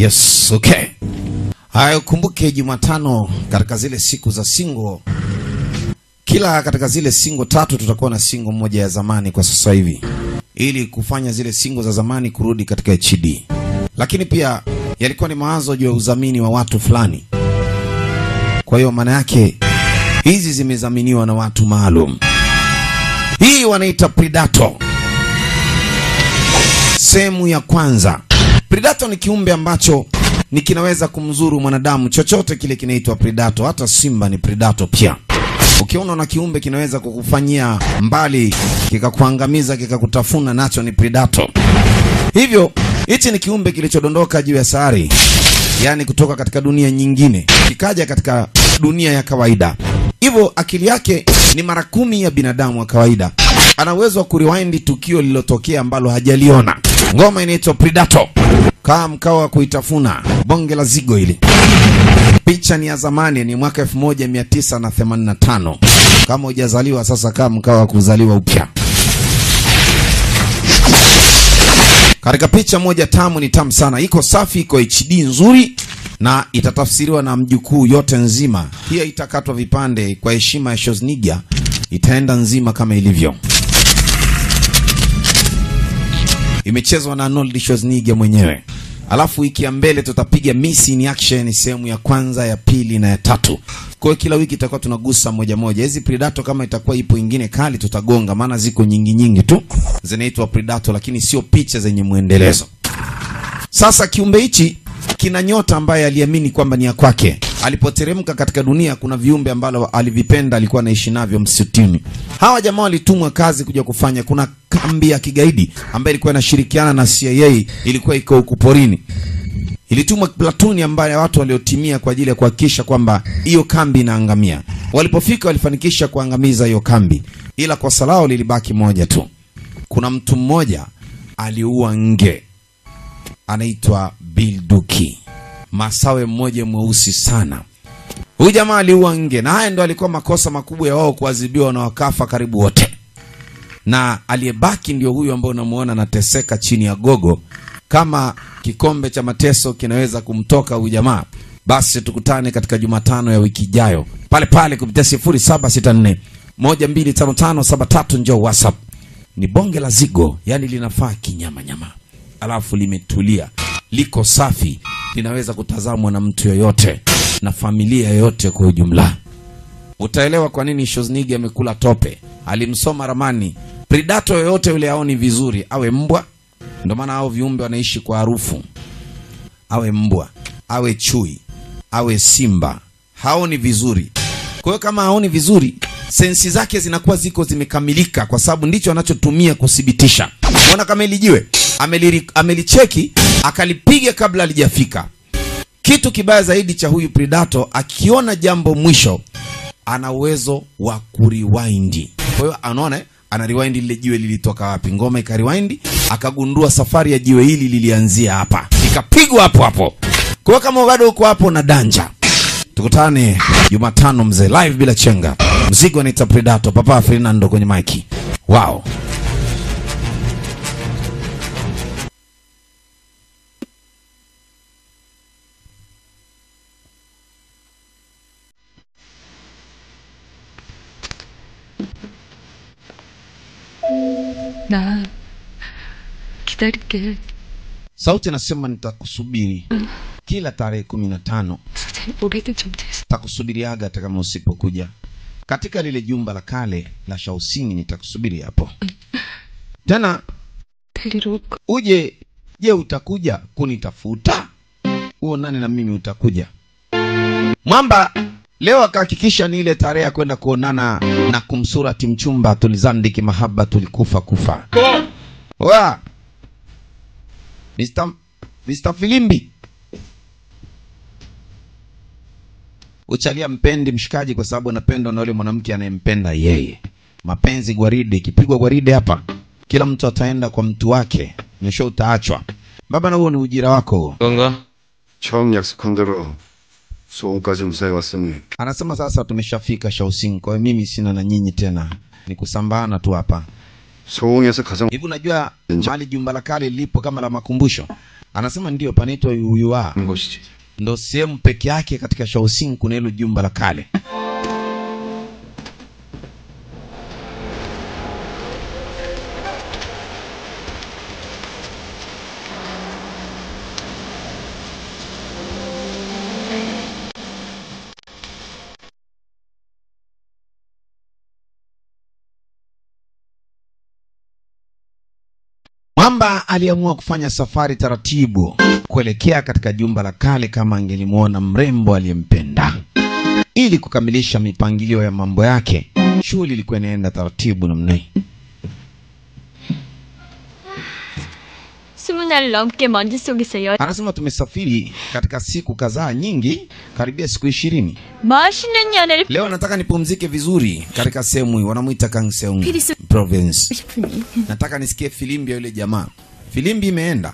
Yes, okay. Hayo kumbuke Jumatano katika zile siku za single. Kila katika zile single 3 tutakuwa na single moja ya zamani kwa sasa hivi. Ili kufanya zile single za zamani kurudi katika HD. Lakini pia yalikuwa ni mawazo juu ya udhamini wa watu fulani. Kwa hiyo maana yake hizi zimezaminiwa na watu maalum. Hii wanaita Predator. Sehemu ya kwanza. Predator ni kiumbe ambacho ni kinaweza kumzuru mwanadamu. Chochote kile kinaitwa Predator. Hata simba ni Predator pia. Ukiona na kiumbe kinaweza kukufanyia mbali, kikakuangamiza, kikakutafuna, nacho ni Predator. Hivyo hichi ni kiumbe kilichodondoka juu ya sayari, yani kutoka katika dunia nyingine kikaja katika dunia ya kawaida. Hivyo akili yake ni mara 10 ya binadamu wa kawaida. Ana uwezo wa kurewind tukio lililotokea ambalo hajaliona. Ngoma inaitwa Predator. Kaa mkao wa kuitafuna, bonge la zigo hili. Picha ni ya zamani, ni mwaka 1985. Kama hujazaliwa sasa, kaa mkao wa kuzaliwa upya. Katika picha moja tamu, ni tamu sana. Iko safi, iko HD nzuri na itatafsiriwa na mjukuu yote nzima. Pia itakatwa vipande kwa heshima ya Schwarzenegger. Itaenda nzima kama ilivyo. Imechezwa na Arnold Schwarzenegger mwenyewe. Alafu wiki ya mbele tutapiga Miss in Action sehemu ya kwanza, ya pili na ya 3. Kwa kila wiki tutakuwa tunagusa moja moja. Hizi Predator kama itakuwa ipo nyingine kali tutagonga, maana ziko nyingi tu. Zinaitwa Predator lakini sio picha zenye muendelezo. Sasa kiumbe hichi kina nyota ambaye aliamini kwamba ni ya kwake. Alipoteremka katika dunia, kuna viumbe ambao alivipenda, alikuwa anaishi navyo msituni. Hawa jamaa walitumwa kazi kuja kufanya. Kuna kambi ya kigaidi ambayo ilikuwa inashirikiana na CIA, ilikuwa iko huko porini. Ilitumwa platoon ambayo watu waliotimia kwa ajili ya kuhakikisha kwamba hiyo kambi inaangamia. Walipofika walifanikisha kuangamiza hiyo kambi, ila kwa salao lilibaki moja tu. Kuna mtu mmoja aliua nge, anaitwa Bill Duki, masawe mmoja mweusi sana. Huyu jamaa aliua nge, na haya ndo alikuwa makosa makubwa ya wao kuadhibiwa, na wakafa karibu wote. Na aliyebaki ndio huyu ambao unamuona anateseka chini ya gogo. Kama kikombe cha mateso kinaweza kumtoka huyu jamaa, basi tukutane katika Jumatano ya wiki ijayo pale pale kupitia 0764 125573. njoo WhatsApp. Ni bonge la zigo, yani linafaa kinyama nyama. Alafu limetulia, liko safi, linaweza kutazamwa na mtu yoyote na familia yoyote kwa ujumla. Utaelewa kwa nini Schwarzenegger amekula tope. Alimsoma ramani. Predator yoyote yule haoni vizuri, awe mbwa. Ndio maana hao viumbe wanaishi kwa harufu. Awe mbwa, awe chui, awe simba, haoni vizuri. Kwa hiyo kama haoni vizuri, sensi zake zinakuwa ziko zimekamilika, kwa sababu ndicho anachotumia kudhibitisha. Unaona kama ilijiwe amelicheki akalipiga kabla alijafika. Kitu kibaya zaidi cha huyu Predator, akiona jambo mwisho, ana uwezo wa kurewind. Kwa hiyo anaona ana rewind lile jiwe lilitoka wapi. Ngoma ikarewind, akagundua safari ya jiwe hili lilianzia hapa, ikapigwa hapo hapo. Kwa hiyo kama bado uko hapo na danja, tukutane Jumatano mzee, live bila chenga. Mzigo anaita Predator, Papa Fernando kwenye mic. Wow. 나 기다릴게. Sauti nasema nitakusubiri kila tarehe 15. 오래된 좀 됐어. Takusubiriaga hata kama usipokuja. Katika lile jumba la kale la Shaoxing nitakusubiri hapo. Tena 데리러 uje, je utakuja kunitafuta? Uonane na mimi, utakuja. Mwamba leo akahakikisha ni ile tarehe ya kwenda kuonana na kumsurati mchumba tulizandiki mahaba tulikufa kufa. Wa Mr. Filimbi. Uchalia mpendi mshikaji kwa sababu anapendwa na yule mwanamke anayempenda yeye. Mapenzi gwaride, kipigwa gwaride hapa, kila mtu ataenda kwa mtu wake. Mwisho utaachwa. Baba, na huo ni ujira wako. 그런가? 처음 약속한 대로 소원까지 무사히 왔으니. Anasema sasa tumeshafika Shaoxing, kwa mimi sina na nyinyi tena. Ni kusambana tu hapa. 소홍에서 가장 Hivi unajua mali jumba la kale lipo kama la makumbusho. Anasema ndio panaitwa Yuyua. 곳이지. Ndo sehemu peke yake katika Shaoxing kuna hilo jumba la kale. Mwamba aliamua kufanya safari taratibu kuelekea katika jumba la kale kama angelimuona mrembo aliyempenda. Ili kukamilisha mipangilio ya mambo yake, shughuli ilikuwa inaenda taratibu namna hii. 20날 넘게 먼지 속에서 Anasema tumesafiri katika siku kadhaa nyingi, karibia siku 20. 멋있는 연애를 Leo nataka nipumzike vizuri katika sehemu hii wanamuita Kangseong province. 싶으니. Nataka nisikie filimbi ya yule jamaa. Filimbi imeenda.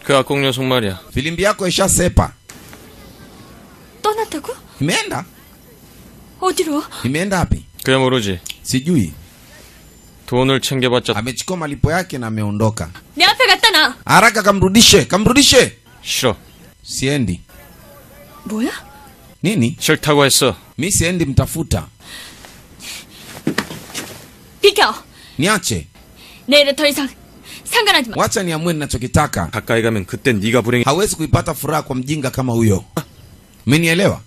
그 악공 녀석 말이야. Filimbi yako ishasepa. 떠났다고? Imeenda? 어디로? Imeenda wapi? 그야 모르지. Sijui. 돈을 챙겨봤자 Amechukua malipo yake na ameondoka. 내 앞에 갖다 놔. Haraka kamrudishe. 싫어. Siendi. 뭐야? Nini? 싫다고 했어. Mi siendi mtafuta. 비켜. Niache. 내일은 더 이상 상관하지 마. Wacha niamue ninachokitaka. 가까이 가면 그땐 네가 불행해. Hawezi kuipata furaha kwa mjinga kama huyo. Umenielewa?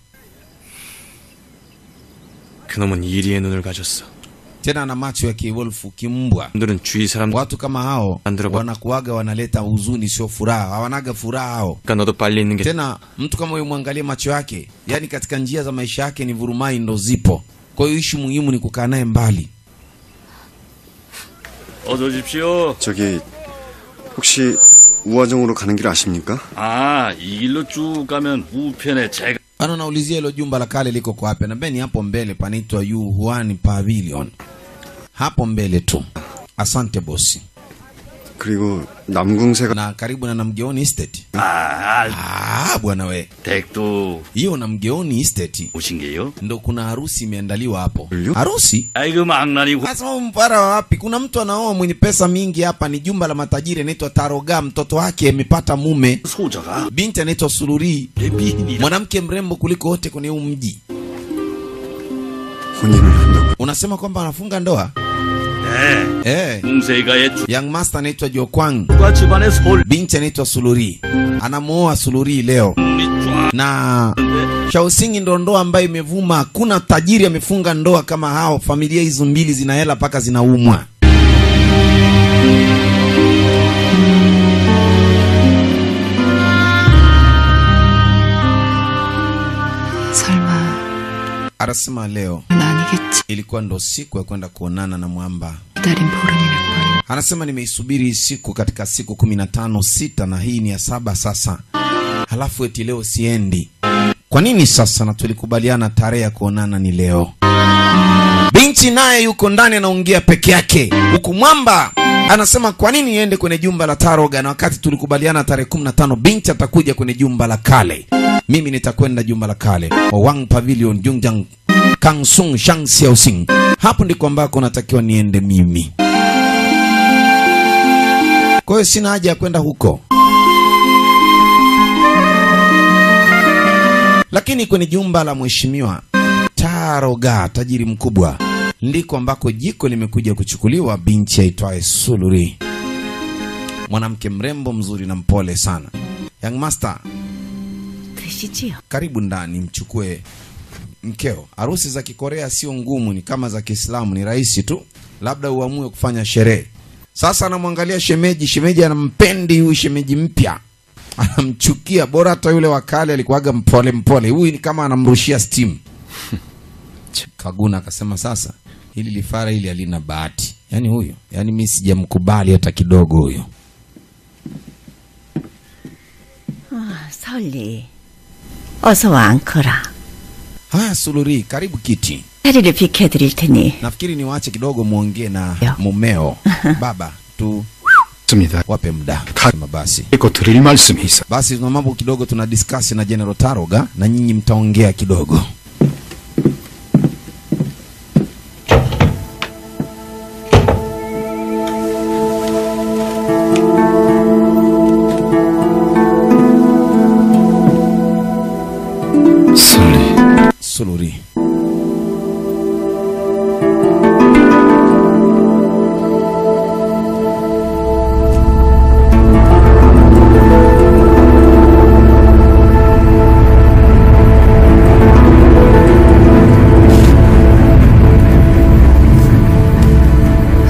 그놈은 이리의 눈을 가졌어. Tena na macho ya kiwolfu kimbwa. 사람들은 주위 사람. Watu kama hao 안 들어봐. wanakuaga wanaleta huzuni sio furaha. Hawanaga furaha hao. 그러니까 너도 빨리 있는 게. Tena mtu kama huyo muangalie macho yake. Yaani katika njia za maisha yake ni vurumai ndo zipo. Kwa hiyo ishi muhimu ni kukaa naye mbali. 어서 오십시오. 저기 혹시 우화정으로 가는 길 아십니까? 아, 이 길로 쭉 가면 우편에 제가 Ano naulizia hilo jumba la kale liko kwa wapi? Nambeni hapo mbele panaitwa Yu Huan Pavilion. Hapo mbele tu. Asante bosi. 그리고 남궁새가 Na karibu na Namgeoni Estate. 아, Bwana we. 댁도 Hiyo Namgeoni Estate 오신 게요? ndo kuna harusi imeandaliwa hapo. Ulio? Harusi? 아이고 망나니 Sasa mpara wa wapi? Kuna mtu anaoa mwenye pesa mingi hapa, ni jumba la matajiri anaitwa Taroga, mtoto wake amepata mume. 소자가 Binti anaitwa Suluri. 내 미인이라. Mwanamke mrembo kuliko wote kwenye huu mji. 혼인을 한다고. Unasema kwamba anafunga ndoa? 네. 궁세가의 Young Master anaitwa Jokwang. 주가 집안의 서울 Binti anaitwa Suluri. Anamuoa Suluri leo. 쫙 Na Shaoxing ndo ndoa ambayo imevuma. Hakuna tajiri amefunga ndoa kama hao. Familia hizo mbili zina hela paka zinaumwa. 설마 Anasema leo 아니겠지. ilikuwa ndo siku ya kwenda kuonana na Mwamba. 기다린 보름이 몇 번이. Anasema nimeisubiri siku katika siku 15 sita, na hii ni ya 7 sasa. Halafu eti leo siendi. Kwa nini sasa? Na tulikubaliana tarehe ya kuonana ni leo. Binti naye yuko ndani anaongea peke yake. Huku Mwamba anasema kwa nini niende kwenye jumba la Taroga na wakati tulikubaliana tarehe 15 binti atakuja kwenye jumba la kale. Mimi nitakwenda jumba la kale. Wang Pavilion Jungjang Kangsung Shang Xiaoxing. Hapo ndiko ambako natakiwa niende mimi. Kwa hiyo sina haja ya kwenda huko. Lakini kwenye jumba la mheshimiwa Taroga, tajiri mkubwa, ndiko ambako jiko limekuja kuchukuliwa binti aitwaye Suluri. Mwanamke mrembo mzuri na mpole sana. Young Master, 드시지요. karibu ndani mchukue mkeo. Harusi za Kikorea sio ngumu, ni kama za Kiislamu, ni rahisi tu. Labda uamue kufanya sherehe. Sasa anamwangalia shemeji anampendi huyu shemeji mpya. Anamchukia, bora hata yule wakale alikuwaga mpole. Huyu ni kama anamrushia steam. Kaguna akasema sasa hili lifara hili halina bahati. Yaani huyo, yaani mimi sijamkubali hata kidogo huyo. 설리, 어서 와 앉거라. Haya Suluri, karibu kiti. 자리를 비켜드릴 테니 Nafikiri niwaache kidogo muongee na mumeo. Baba, tu 습니다. wape muda. Kama basi. 꼭 드릴 말씀이 있어. Basi tuna mambo kidogo tuna discuss na General Taroga na nyinyi mtaongea kidogo. Suluri.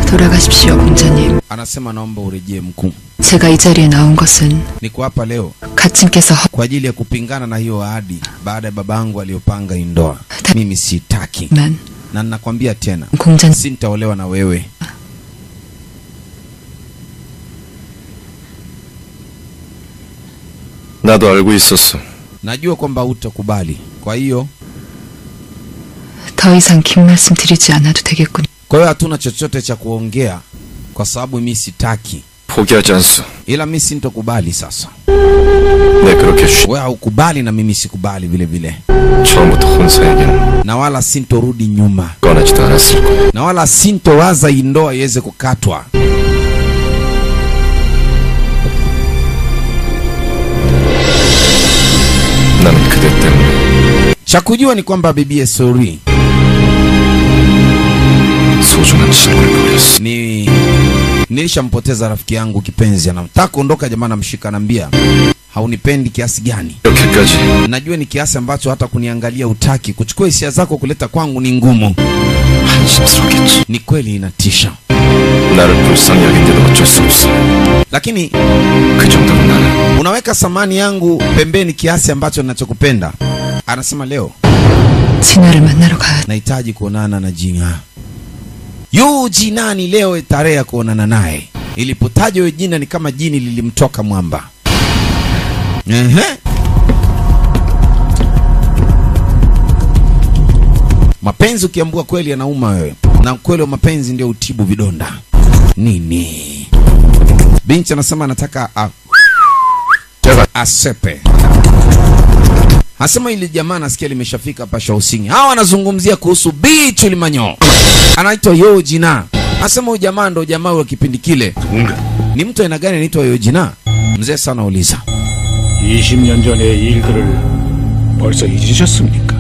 돌아가십시오, 공자님. Anasema naomba urejee mkuu. 제가 이 자리에 나온 것은 Niko hapa leo 가친께서 kwa ajili ya kupingana na hiyo ahadi baada ya babangu aliyopanga hii ndoa. Mimi sitaki. 만 Na ninakwambia tena, 공자님 sintaolewa na wewe. 나도 알고 있었어. Najua kwamba hutakubali. Kwa hiyo 더 이상 긴 말씀 드리지 않아도 되겠군요. kwa hiyo hatuna chochote cha kuongea kwa sababu mimi sitaki. 포기하지 않소. Ila mimi sintokubali sasa. 내 그렇게 Wewe haukubali na mimi sikubali vile vile. 처음부터 혼사 얘기는 Na wala sintorudi nyuma. 꺼내지도 않았을 거야. Na wala sintowaza hii ndoa iweze kukatwa. 나는 그대 때문에 Cha kujua ni kwamba bibi Sori 소중한 친구를 버렸어. nilishampoteza rafiki yangu kipenzi. Anataka kuondoka, jamaa namshika, anambia haunipendi kiasi gani? 이렇게까지 Najua ni kiasi ambacho hata kuniangalia utaki. Kuchukua hisia zako kuleta kwangu ni ngumu. 한심스럽겠지. Ni kweli inatisha. 나를 불쌍히 여긴데도 어쩔 수 없어. Lakini 그 정도는 나는 unaweka samani yangu pembeni kiasi ambacho ninachokupenda. Anasema leo 진아를 만나러 가야 nahitaji kuonana na Jina. Yu Jinani leo tarehe ya kuonana naye. Ilipotajwa hiyo jina ni kama jini lilimtoka mwamba. Mapenzi ukiambua kweli yanauma wewe. Na kweli wa mapenzi ndio utibu vidonda. Nini? Binti anasema anataka asepe. Hasema ili jamaa nasikia limeshafika hapa Shausingi. Hawa wanazungumzia kuhusu Bichu Limanyo. Anaitwa Yo Jina. Hasema huyu jamaa ndo jamaa wa kipindi kile. Ni mtu aina gani anaitwa Yo Jina? Mzee sana uliza. 20년 전의 일들을 벌써 잊으셨습니까?